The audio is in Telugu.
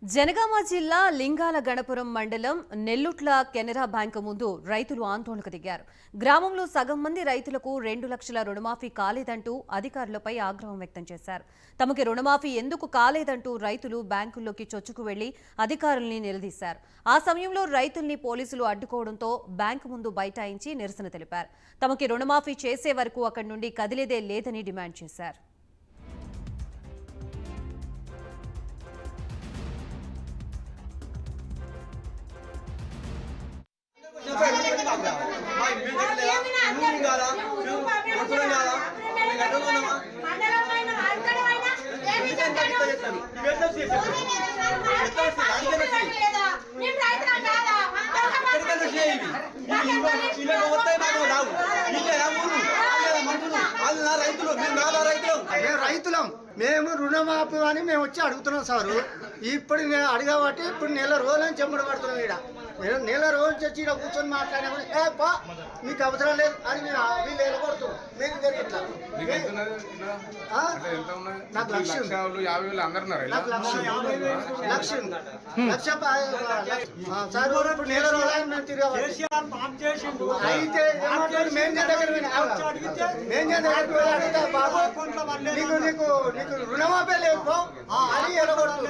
జనగామ జిల్లా లింగాల గణపురం మండలం నెల్లుట్ల కెనరా బ్యాంకు ముందు రైతులు ఆందోళనకు దిగారు. గ్రామంలో సగం మంది రైతులకు 2 లక్షల రుణమాఫీ కాలేదంటూ అధికారులపై ఆగ్రహం వ్యక్తం చేశారు. తమకి రుణమాఫీ ఎందుకు కాలేదంటూ రైతులు బ్యాంకుల్లోకి చొచ్చుకు వెళ్లి అధికారుల్ని నిలదీశారు. ఆ సమయంలో రైతుల్ని పోలీసులు అడ్డుకోవడంతో బ్యాంకు ముందు బైఠాయించి నిరసన తెలిపారు. తమకి రుణమాఫీ చేసే వరకు అక్కడి నుండి కదిలేదే లేదని డిమాండ్ చేశారు. రైతులం మేము రుణమాఫీ అని మేము వచ్చి అడుగుతున్నాం సారు. ఇప్పుడు నేను అడగబట్టి ఇప్పుడు నెల రోజులని చెమ్మడి పడుతున్నాం. ఇక్కడ నెల రోజు వచ్చి ఇక్కడ కూర్చొని మాట్లాడినప్పుడు ఏ పా మీకు అవసరం లేదు అని మేము వీళ్ళు వెళ్ళకూడదు. మేము నాకు లక్ష సార్ ఇప్పుడు నెల రోజులని మేము తిరగబట్టి అయితే మేము దగ్గరికి అడుగుతా బాబు నీకు రుణమాఫీ లేదు అని వెళ్ళకూడదు.